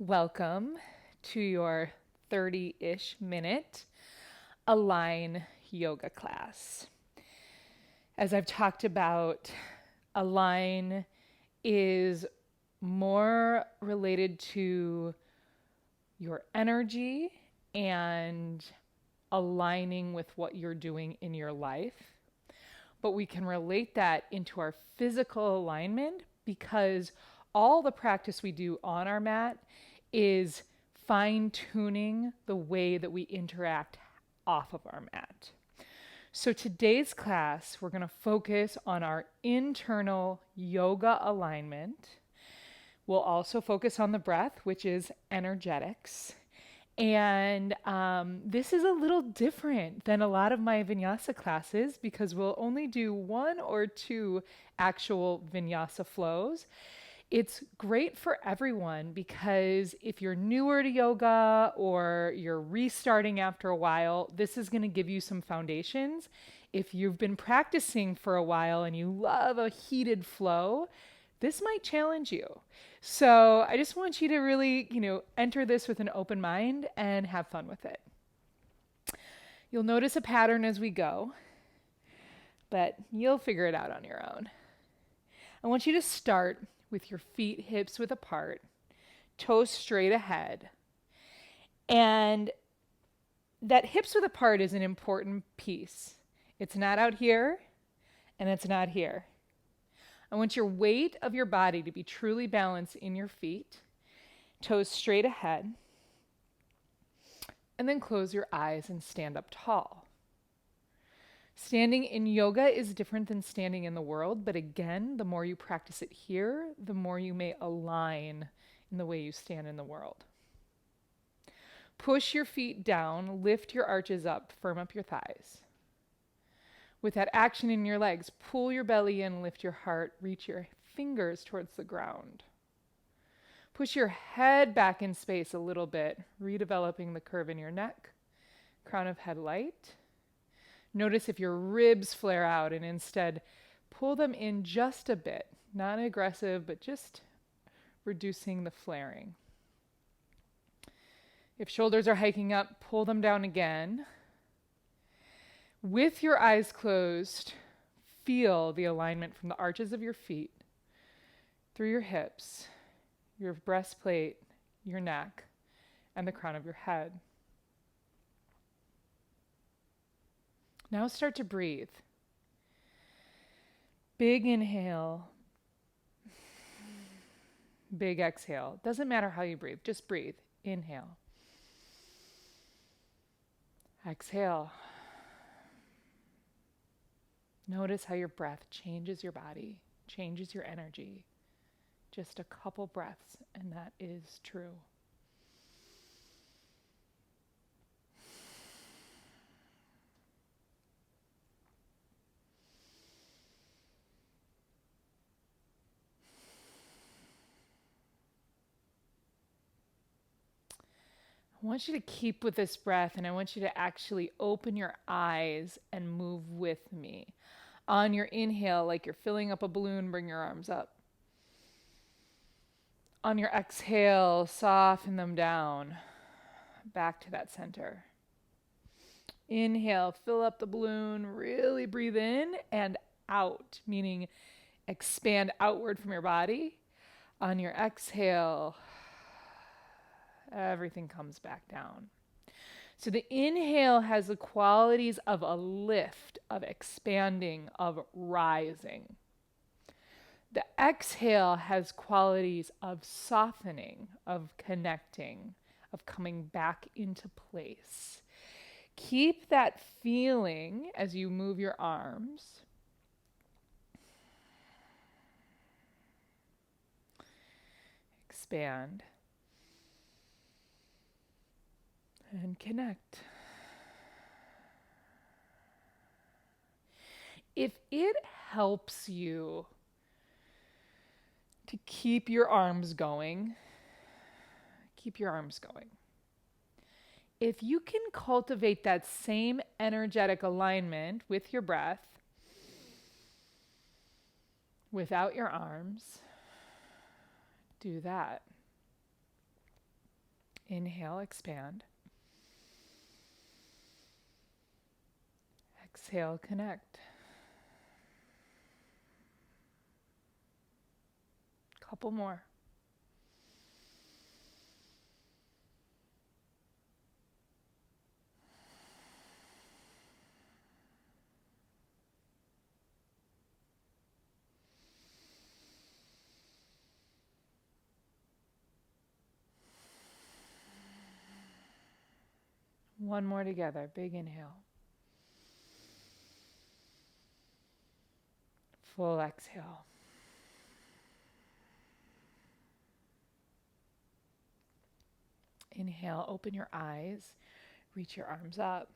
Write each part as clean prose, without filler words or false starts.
Welcome to your 30-ish minute Align yoga class. As I've talked about, Align is more related to your energy and aligning with what you're doing in your life. But we can relate that into our physical alignment because all the practice we do on our mat is fine tuning the way that we interact off of our mat. So today's class, we're going to focus on our internal yoga alignment. We'll also focus on the breath, which is energetics. And this is a little different than a lot of my vinyasa classes because we'll only do one or two actual vinyasa flows. It's great for everyone because if you're newer to yoga or you're restarting after a while, this is going to give you some foundations. If you've been practicing for a while and you love a heated flow, this might challenge you. So I just want you to really, enter this with an open mind and have fun with it. You'll notice a pattern as we go, but you'll figure it out on your own. I want you to start with your feet hips width apart, toes straight ahead. And that hips width apart is an important piece. It's not out here and it's not here. I want your weight of your body to be truly balanced in your feet, toes straight ahead, and then close your eyes and stand up tall. Standing in yoga is different than standing in the world, but again, the more you practice it here, the more you may align in the way you stand in the world. Push your feet down, lift your arches up, firm up your thighs. With that action in your legs, pull your belly in, lift your heart, reach your fingers towards the ground. Push your head back in space a little bit, redeveloping the curve in your neck, crown of head light. Notice if your ribs flare out and instead pull them in just a bit, not aggressive, but just reducing the flaring. If shoulders are hiking up, pull them down again. With your eyes closed, feel the alignment from the arches of your feet through your hips, your breastplate, your neck, and the crown of your head. Now start to breathe. Big inhale, big exhale. Doesn't matter how you breathe, just breathe. Inhale. Exhale. Notice how your breath changes your body, changes your energy. Just a couple breaths, and that is true. I want you to keep with this breath, and I want you to actually open your eyes and move with me. On your inhale, like you're filling up a balloon, bring your arms up. On your exhale, soften them down, back to that center. Inhale, fill up the balloon, really breathe in and out, meaning expand outward from your body. On your exhale, everything comes back down. So the inhale has the qualities of a lift, of expanding, of rising. The exhale has qualities of softening, of connecting, of coming back into place. Keep that feeling as you move your arms. Expand. And connect. If it helps you to keep your arms going, keep your arms going. If you can cultivate that same energetic alignment with your breath, without your arms, do that. Inhale, expand. Exhale, connect. Couple more. One more together. Big inhale. Full exhale. Inhale, open your eyes, reach your arms up.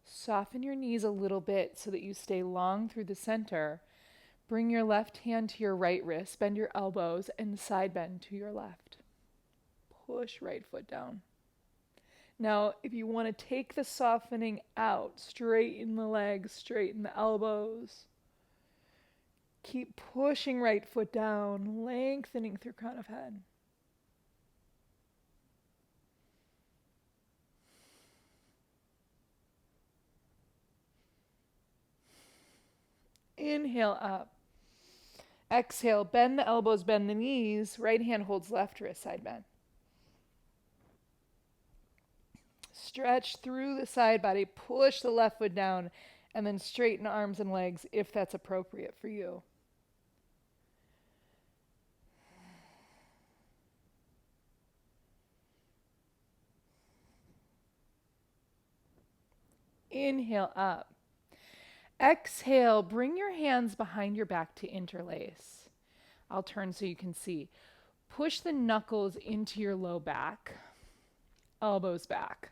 Soften your knees a little bit so that you stay long through the center. Bring your left hand to your right wrist, bend your elbows, and side bend to your left. Push right foot down. Now, if you want to take the softening out, straighten the legs, straighten the elbows. Keep pushing right foot down, lengthening through crown of head. Inhale up. Exhale, bend the elbows, bend the knees. Right hand holds left wrist, side bend. Stretch through the side body, push the left foot down, and then straighten arms and legs if that's appropriate for you. Inhale up. Exhale, bring your hands behind your back to interlace. I'll turn so you can see. Push the knuckles into your low back, elbows back,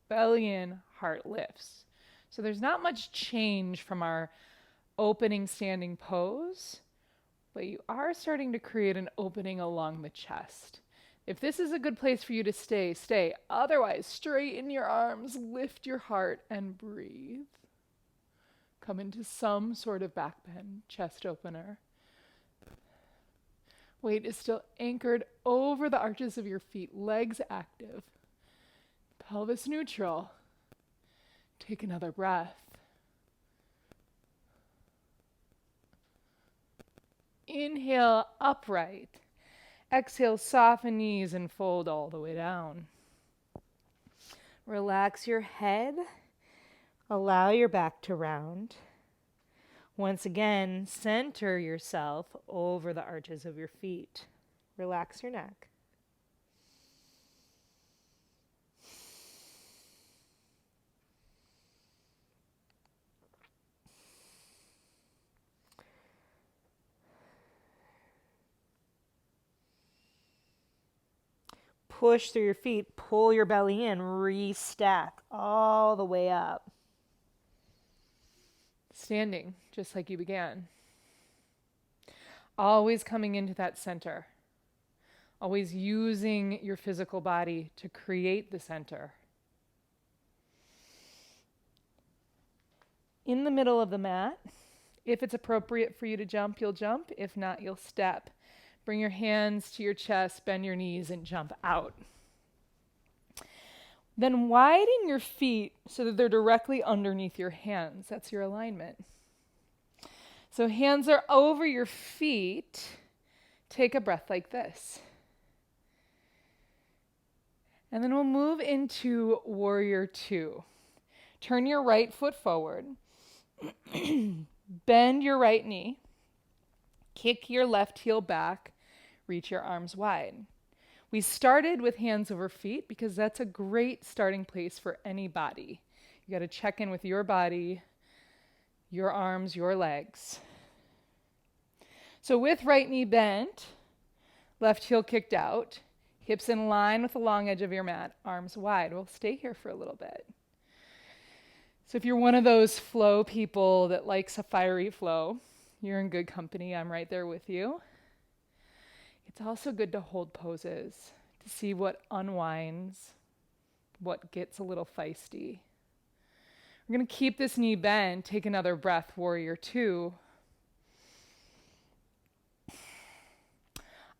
belly in, heart lifts. So there's not much change from our opening standing pose, but you are starting to create an opening along the chest. If this is a good place for you to stay, stay. Otherwise, straighten your arms, lift your heart, and breathe. Come into some sort of back bend, chest opener. Weight is still anchored over the arches of your feet, legs active, pelvis neutral. Take another breath. Inhale, upright. Exhale, soften knees and fold all the way down. Relax your head. Allow your back to round. Once again, center yourself over the arches of your feet. Relax your neck. Push through your feet, pull your belly in, restack all the way up. Standing, just like you began. Always coming into that center. Always using your physical body to create the center. In the middle of the mat, if it's appropriate for you to jump, you'll jump. If not, you'll step. Bring your hands to your chest, bend your knees, and jump out. Then widen your feet so that they're directly underneath your hands. That's your alignment. So hands are over your feet. Take a breath like this. And then we'll move into Warrior Two. Turn your right foot forward. Bend your right knee. Kick your left heel back. Reach your arms wide. We started with hands over feet because that's a great starting place for any body. You got to check in with your body, your arms, your legs. So with right knee bent, left heel kicked out, hips in line with the long edge of your mat, arms wide. We'll stay here for a little bit. So if you're one of those flow people that likes a fiery flow, you're in good company. I'm right there with you. It's also good to hold poses to see what unwinds, what gets a little feisty. We're going to keep this knee bent. Take another breath, Warrior Two.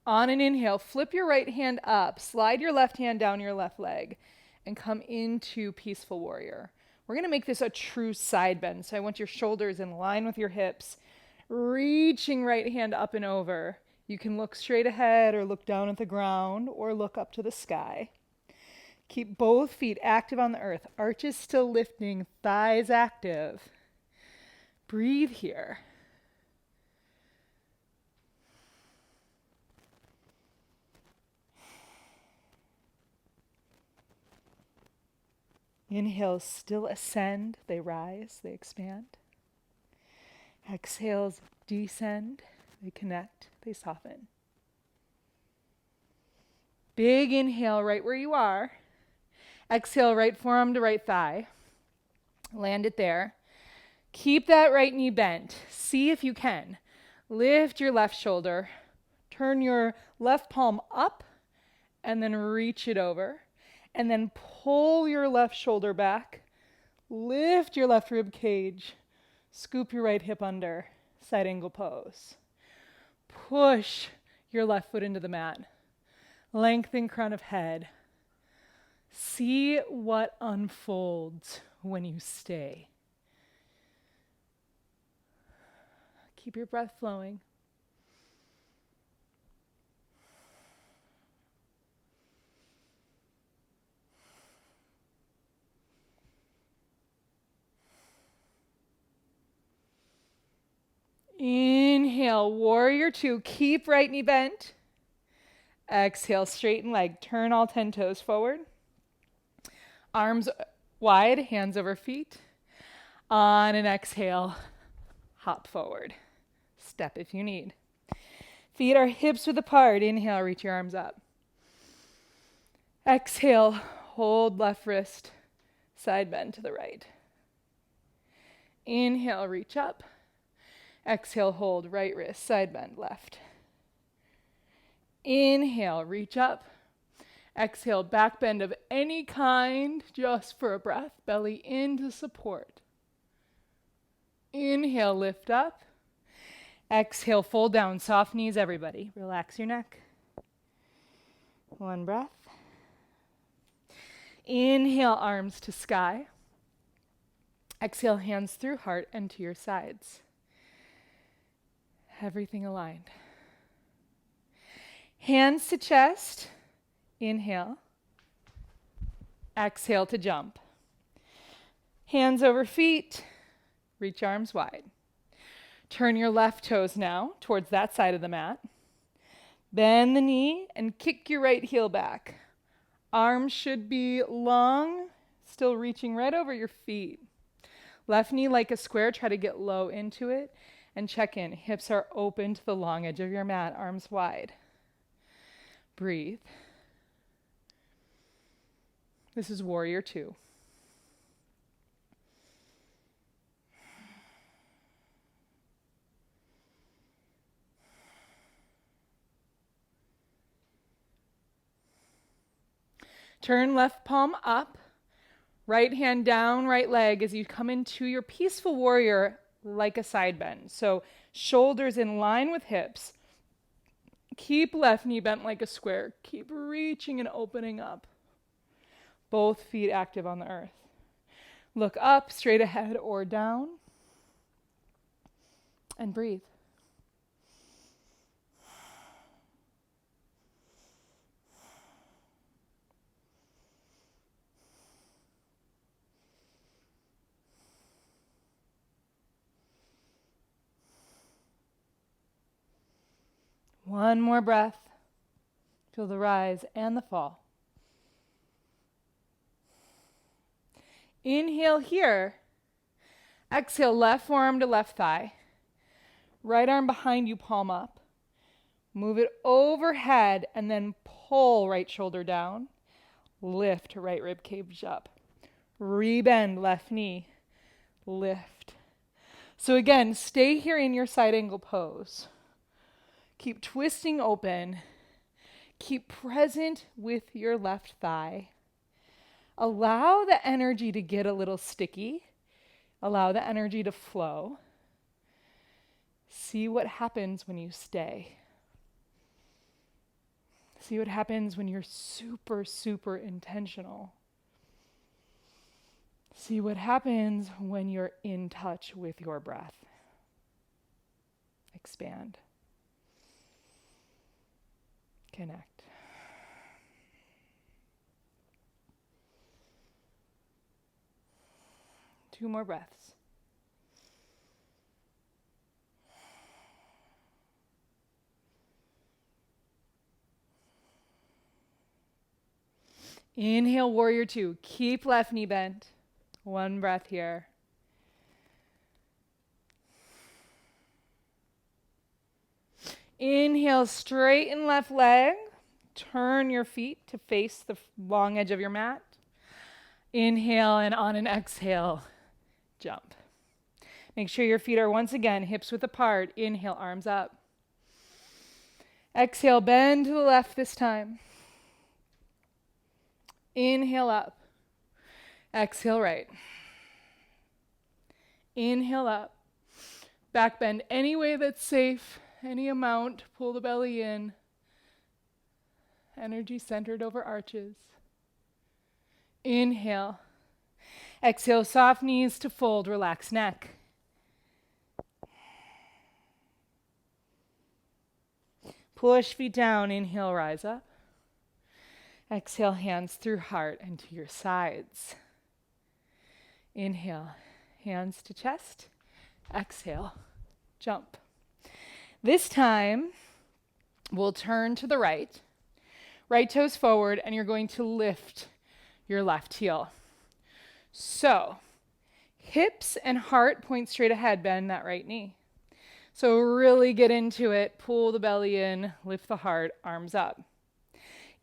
On an inhale, flip your right hand up, slide your left hand down your left leg, and come into Peaceful Warrior. We're going to make this a true side bend. So I want your shoulders in line with your hips, reaching right hand up and over. You can look straight ahead or look down at the ground or look up to the sky. Keep both feet active on the earth. Arches still lifting, thighs active. Breathe here. Inhales still ascend, they rise, they expand. Exhales descend, they connect, they soften. Big inhale right where you are. Exhale, right forearm to right thigh. Land it there. Keep that right knee bent. See if you can. Lift your left shoulder. Turn your left palm up and then reach it over. And then pull your left shoulder back. Lift your left rib cage. Scoop your right hip under. Side angle pose. Push your left foot into the mat. Lengthen crown of head. See what unfolds when you stay. Keep your breath flowing. Inhale, warrior two. Keep right knee bent. Exhale, straighten leg. Turn all 10 toes forward. Arms wide, hands over feet. On an exhale, hop forward. Step if you need. Feet are hips width apart. Inhale, reach your arms up. Exhale, hold left wrist, side bend to the right. Inhale, reach up. Exhale, hold right wrist, side bend left. Inhale, reach up. Exhale, back bend of any kind, just for a breath. Belly into support. Inhale, lift up. Exhale, fold down, soft knees, everybody. Relax your neck. One breath. Inhale, arms to sky. Exhale, hands through heart and to your sides. Everything aligned. Hands to chest. Inhale. Exhale to jump. Hands over feet. Reach arms wide. Turn your left toes now towards that side of the mat. Bend the knee and kick your right heel back. Arms should be long, still reaching right over your feet. Left knee like a square, try to get low into it and check in. Hips are open to the long edge of your mat, arms wide. Breathe. This is warrior two. Turn left palm up, right hand down, right leg as you come into your peaceful warrior like a side bend. So shoulders in line with hips. Keep left knee bent like a square. Keep reaching and opening up. Both feet active on the earth. Look up, straight ahead or down. And breathe. One more breath. Feel the rise and the fall. Inhale here. Exhale, left forearm to left thigh. Right arm behind you, palm up. Move it overhead and then pull right shoulder down. Lift right rib cage up. Rebend left knee. Lift. So again, stay here in your side angle pose. Keep twisting open. Keep present with your left thigh. Allow the energy to get a little sticky. Allow the energy to flow. See what happens when you stay. See what happens when you're super, super intentional. See what happens when you're in touch with your breath. Expand. Connect. Two more breaths. Inhale, warrior two. Keep left knee bent. One breath here. Inhale, straighten left leg. Turn your feet to face the long edge of your mat. Inhale, and on an exhale, jump. Make sure your feet are once again hips width apart. Inhale, arms up. Exhale, bend to the left this time. Inhale up. Exhale right. Inhale up. Back bend any way that's safe, any amount. Pull the belly in. Energy centered over arches. Inhale. Exhale, soft knees to fold, relax neck. Push feet down, inhale, rise up. Exhale, hands through heart and to your sides. Inhale, hands to chest. Exhale, jump. This time, we'll turn to the right. Right toes forward, and you're going to lift your left heel. So, hips and heart point straight ahead, bend that right knee. So really get into it, pull the belly in, lift the heart, arms up.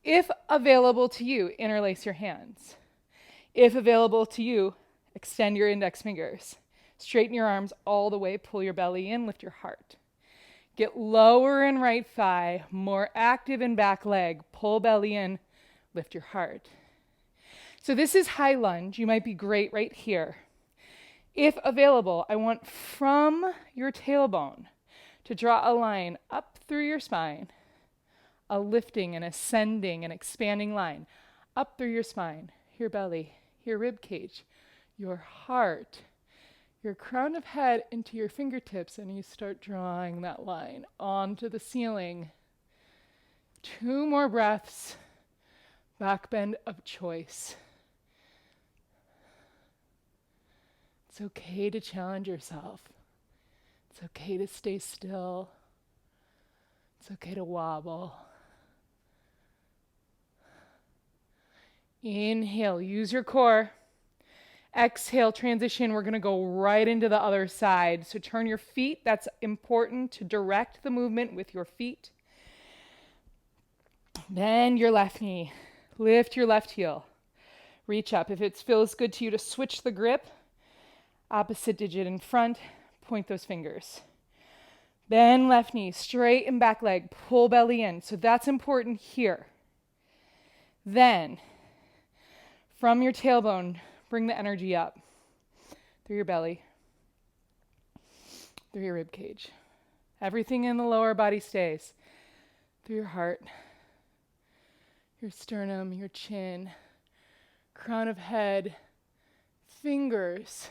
If available to you, interlace your hands. If available to you, extend your index fingers. Straighten your arms all the way, pull your belly in, lift your heart. Get lower in right thigh, more active in back leg, pull belly in, lift your heart. So this is high lunge. You might be great right here. If available, I want from your tailbone to draw a line up through your spine, a lifting and ascending and expanding line up through your spine, your belly, your rib cage, your heart, your crown of head into your fingertips, and you start drawing that line onto the ceiling. 2 more breaths, back bend of choice. It's okay to challenge yourself. It's okay to stay still. It's okay to wobble. Inhale, use your core. Exhale, transition. We're going to go right into the other side. So turn your feet. That's important to direct the movement with your feet. Bend your left knee. Lift your left heel. Reach up. If it feels good to you to switch the grip, opposite digit in front, point those fingers. Bend left knee, straighten back leg, pull belly in. So that's important here. Then, from your tailbone, bring the energy up through your belly, through your rib cage. Everything in the lower body stays. Through your heart, your sternum, your chin, crown of head, fingers,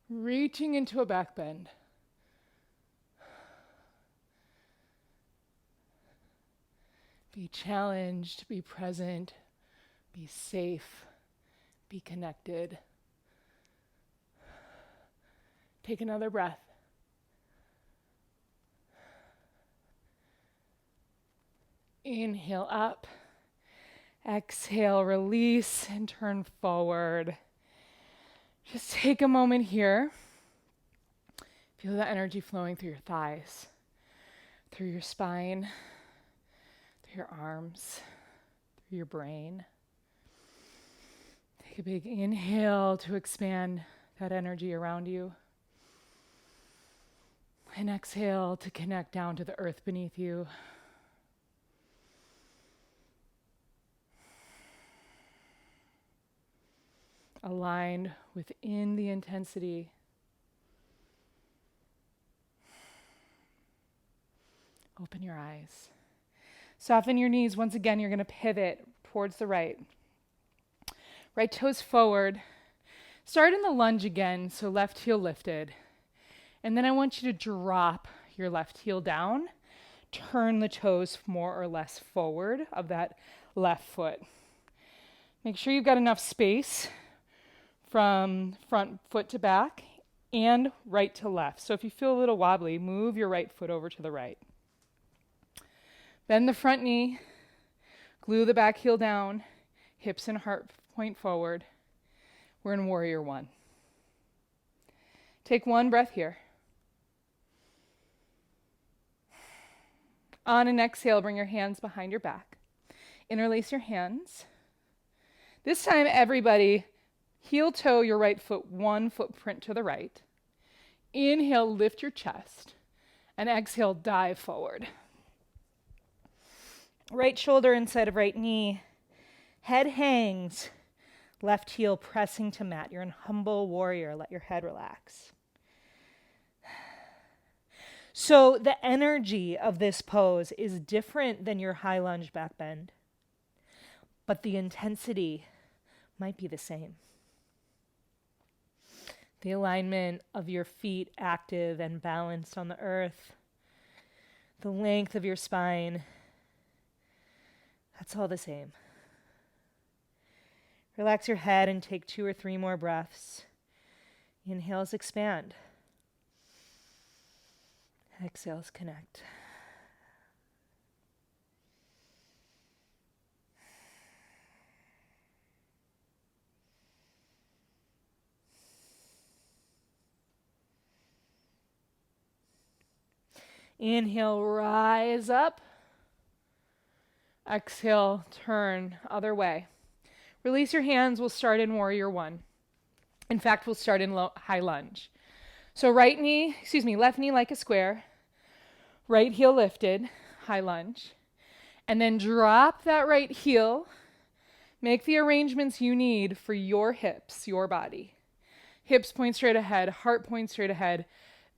reaching into a back bend. Be challenged, be present, be safe, be connected. Take another breath. Inhale up. Exhale, release, and turn forward. Just take a moment here. Feel the energy flowing through your thighs, through your spine, through your arms, through your brain. Take a big inhale to expand that energy around you. And exhale to connect down to the earth beneath you. Aligned within the intensity. Open your eyes. Soften your knees. Once again, you're going to pivot towards the right. Right toes forward. Start in the lunge again, so left heel lifted. And then I want you to drop your left heel down. Turn the toes more or less forward of that left foot. Make sure you've got enough space from front foot to back and right to left. So if you feel a little wobbly, move your right foot over to the right. Bend the front knee, glue the back heel down, hips and heart point forward. We're in Warrior One. Take one breath here. On an exhale, bring your hands behind your back. Interlace your hands. This time, everybody, heel toe your right foot, one footprint to the right. Inhale, lift your chest. And exhale, dive forward. Right shoulder inside of right knee. Head hangs. Left heel pressing to mat. You're in humble warrior. Let your head relax. So the energy of this pose is different than your high lunge back bend, but the intensity might be the same. The alignment of your feet active and balanced on the earth, the length of your spine, that's all the same. Relax your head and take 2 or 3 more breaths. Inhales, expand. Exhales, connect. Inhale, rise up. Exhale, turn other way. Release your hands. We'll start in Warrior One. In fact, we'll start in high lunge. So left knee like a square. Right heel lifted, high lunge. And then drop that right heel. Make the arrangements you need for your hips, your body. Hips point straight ahead, heart point straight ahead.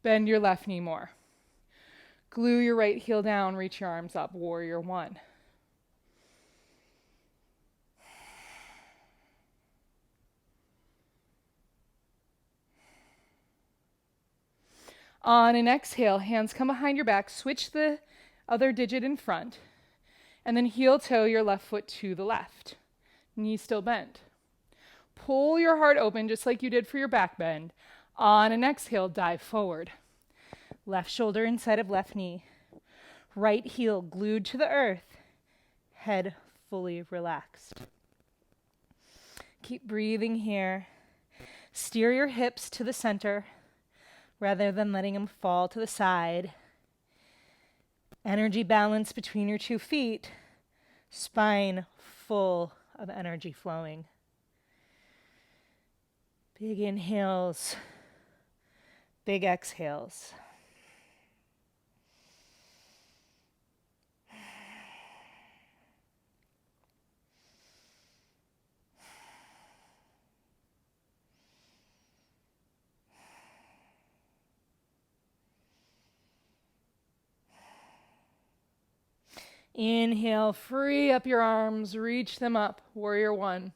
Bend your left knee more. Glue your right heel down, reach your arms up, Warrior One. On an exhale, hands come behind your back, switch the other digit in front, and then heel toe your left foot to the left. Knee still bent. Pull your heart open just like you did for your back bend. On an exhale, dive forward. Left shoulder inside of left knee. Right heel glued to the earth. Head fully relaxed. Keep breathing here. Steer your hips to the center rather than letting them fall to the side. Energy balance between your 2 feet. Spine full of energy flowing. Big inhales. Big exhales. Inhale, free up your arms, reach them up, Warrior One.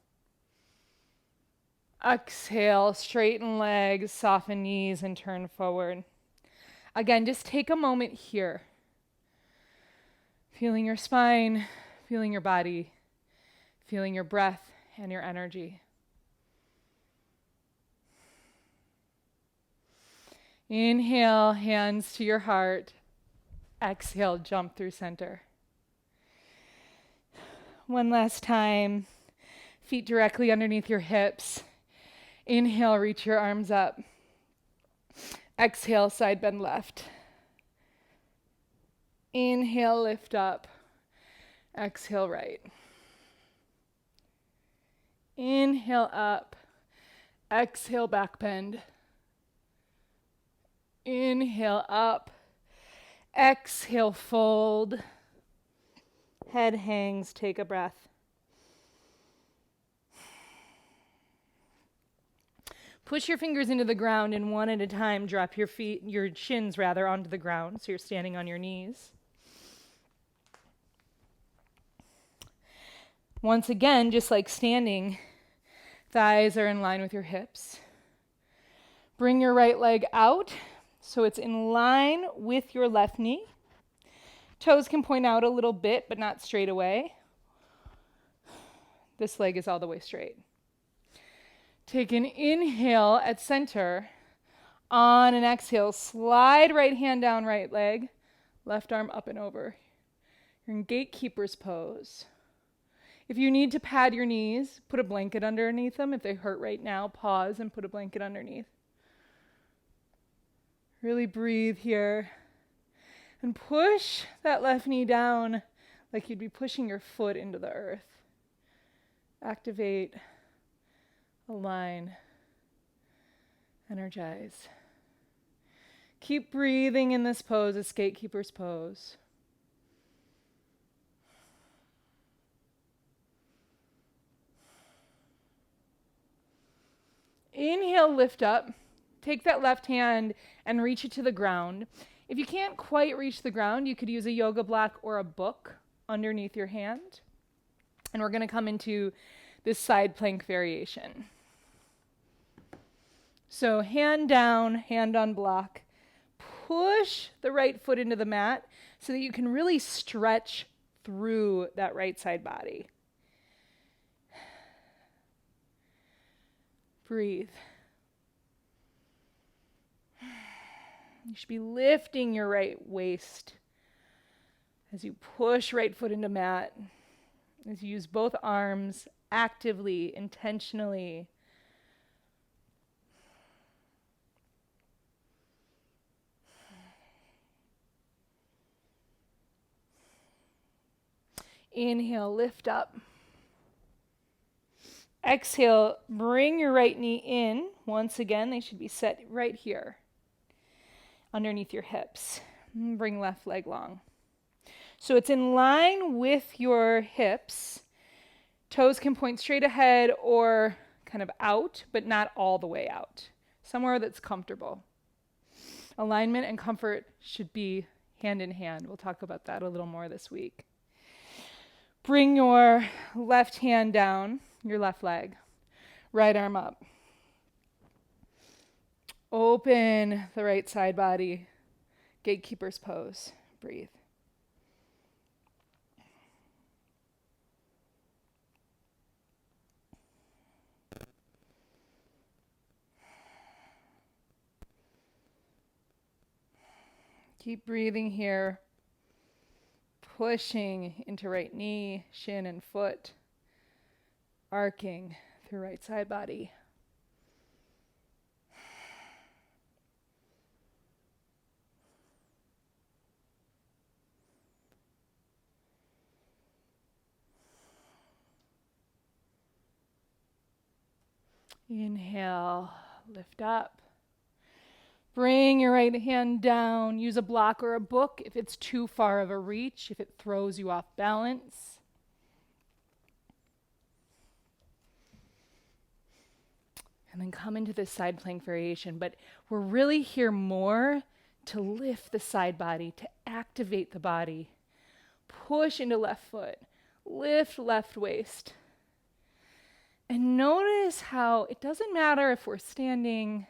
Exhale, straighten legs, soften knees, and turn forward. Again, just take a moment here. Feeling your spine, feeling your body, feeling your breath and your energy. Inhale, hands to your heart. Exhale, jump through center. One last time, feet directly underneath your hips. Inhale, reach your arms up. Exhale, side bend left. Inhale, lift up. Exhale, right. Inhale, up. Exhale, back bend. Inhale, up. Exhale, fold. Head hangs, take a breath. Push your fingers into the ground and one at a time drop your shins onto the ground so you're standing on your knees. Once again, just like standing, thighs are in line with your hips. Bring your right leg out so it's in line with your left knee. Toes can point out a little bit, but not straight away. This leg is all the way straight. Take an inhale at center. On an exhale, slide right hand down right leg, left arm up and over. You're in gatekeeper's pose. If you need to pad your knees, put a blanket underneath them. If they hurt right now, pause and put a blanket underneath. Really breathe here. And push that left knee down like you'd be pushing your foot into the earth. Activate, align, energize. Keep breathing in this pose, this gatekeeper's pose. Inhale, lift up. Take that left hand and reach it to the ground. If you can't quite reach the ground, you could use a yoga block or a book underneath your hand. And we're going to come into this side plank variation. So hand down, hand on block. Push the right foot into the mat so that you can really stretch through that right side body. Breathe. You should be lifting your right waist as you push right foot into mat, as you use both arms actively, intentionally. Inhale, lift up. Exhale, bring your right knee in. Once again, they should be set right here, underneath your hips. Bring left leg long. So it's in line with your hips. Toes can point straight ahead or kind of out, but not all the way out. Somewhere that's comfortable. Alignment and comfort should be hand in hand. We'll talk about that a little more this week. Bring your left hand down, your left leg. Right arm up. Open the right side body. Gatekeeper's pose. Breathe. Keep breathing here. Pushing into right knee, shin, and foot. Arcing through right side body. Inhale, lift up. Bring your right hand down. Use a block or a book if it's too far of a reach, if it throws you off balance. And then come into this side plank variation. But we're really here more to lift the side body, to activate the body. Push into left foot. Lift left waist. And notice how it doesn't matter if we're standing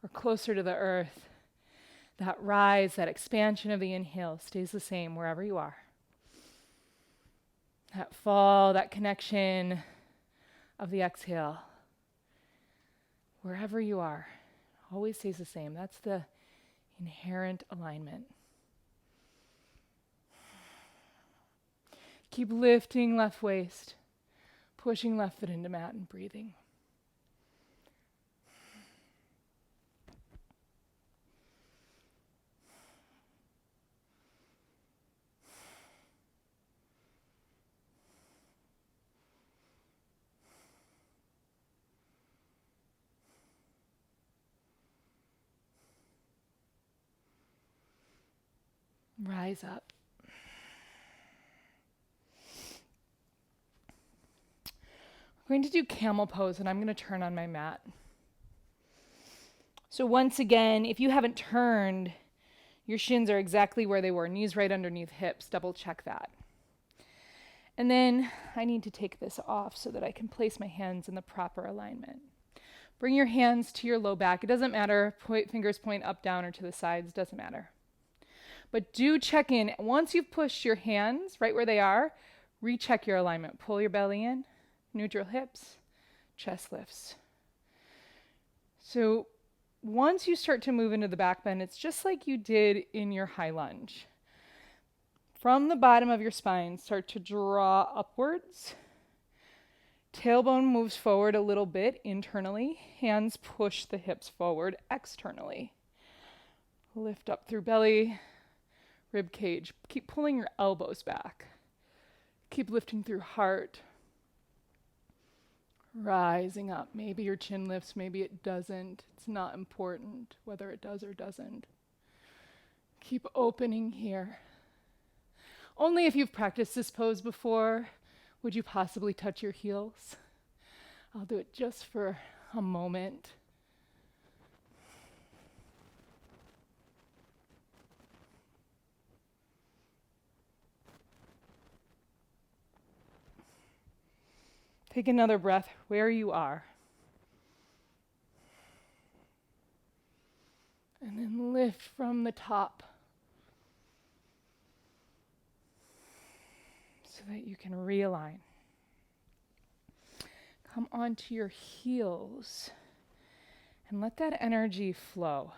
or closer to the earth. That rise, that expansion of the inhale stays the same wherever you are. That fall, that connection of the exhale, wherever you are, always stays the same. That's the inherent alignment. Keep lifting left waist, pushing left foot into mat and breathing. Rise up. We're going to do camel pose, and I'm going to turn on my mat. So once again, if you haven't turned, your shins are exactly where they were. Knees right underneath hips. Double check that. And then I need to take this off so that I can place my hands in the proper alignment. Bring your hands to your low back. It doesn't matter. Fingers point up, down, or to the sides. Doesn't matter. But do check in. Once you've pushed your hands right where they are, recheck your alignment. Pull your belly in, neutral hips, chest lifts. So once you start to move into the back bend, it's just like you did in your high lunge. From the bottom of your spine, start to draw upwards. Tailbone moves forward a little bit internally. Hands push the hips forward externally. Lift up through belly, rib cage. Keep pulling your elbows back. Keep lifting through heart. Rising up. Maybe your chin lifts, maybe it doesn't. It's not important whether it does or doesn't. Keep opening here. Only if you've practiced this pose before would you possibly touch your heels. I'll do it just for a moment. Take another breath where you are. And then lift from the top so that you can realign. Come onto your heels and let that energy flow.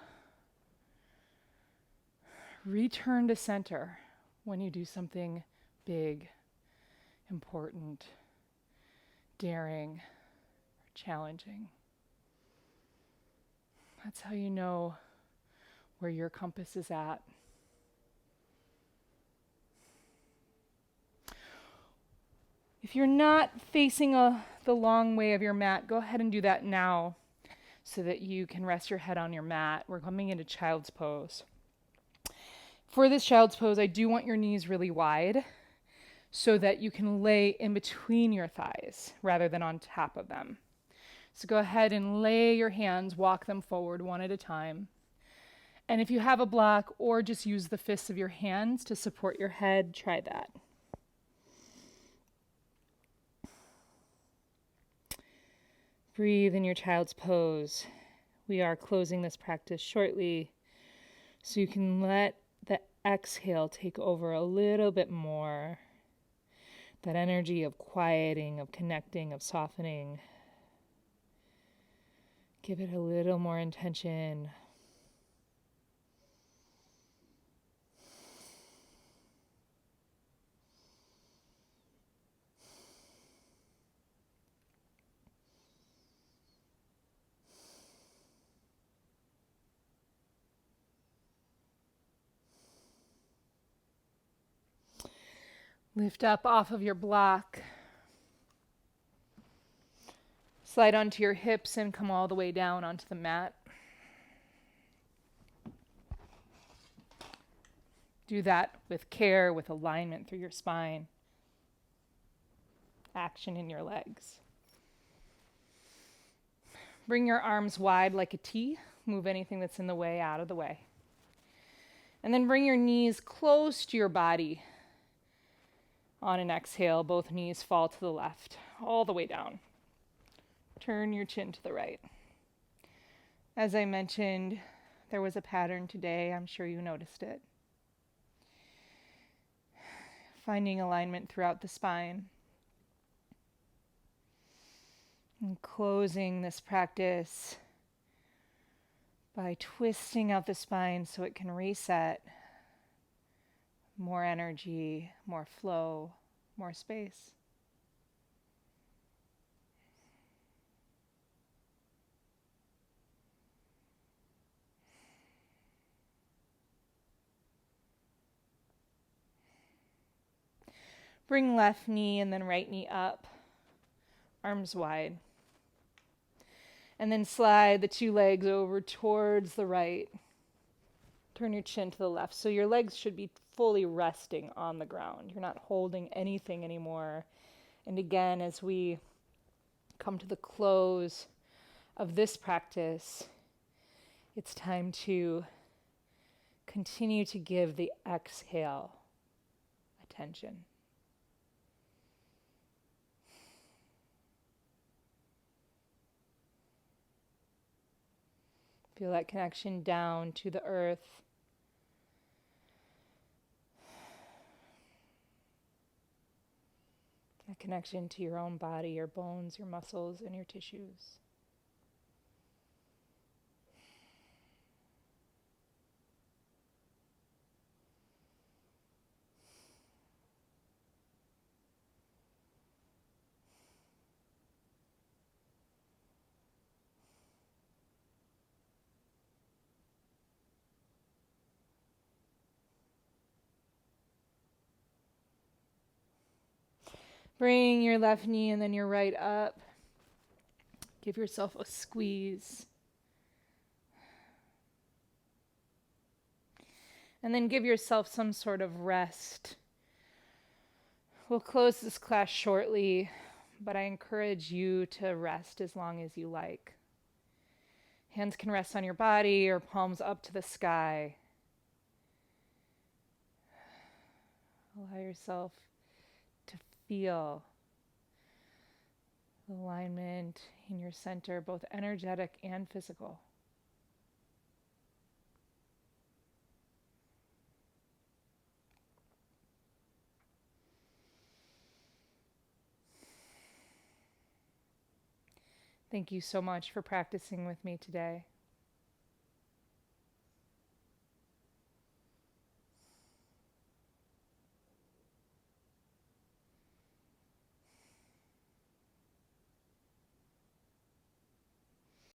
Return to center when you do something big, important, daring, or challenging. That's how you know where your compass is at. If you're not facing the long way of your mat, go ahead and do that now so that you can rest your head on your mat. We're coming into child's pose. For this child's pose, I do want your knees really wide so that you can lay in between your thighs rather than on top of them. So go ahead and lay your hands, walk them forward one at a time. And if you have a block or just use the fists of your hands to support your head, try that. Breathe in your child's pose. We are closing this practice shortly, so you can let the exhale take over a little bit more. That energy of quieting, of connecting, of softening. Give it a little more intention. Lift up off of your block. Slide onto your hips and come all the way down onto the mat. Do that with care, with alignment through your spine. Action in your legs. Bring your arms wide like a T. Move anything that's in the way out of the way. And then bring your knees close to your body. On an exhale, both knees fall to the left, all the way down. Turn your chin to the right. As I mentioned, there was a pattern today. I'm sure you noticed it. Finding alignment throughout the spine. And closing this practice by twisting out the spine so it can reset. More energy, more flow, more space. Bring left knee and then right knee up, arms wide. And then slide the two legs over towards the right. Turn your chin to the left. So your legs should be fully resting on the ground. You're not holding anything anymore. And again, as we come to the close of this practice, it's time to continue to give the exhale attention. Feel that connection down to the earth. That connection to your own body, your bones, your muscles, and your tissues. Bring your left knee and then your right up. Give yourself a squeeze. And then give yourself some sort of rest. We'll close this class shortly, but I encourage you to rest as long as you like. Hands can rest on your body or palms up to the sky. Allow yourself to feel alignment in your center, both energetic and physical. Thank you so much for practicing with me today.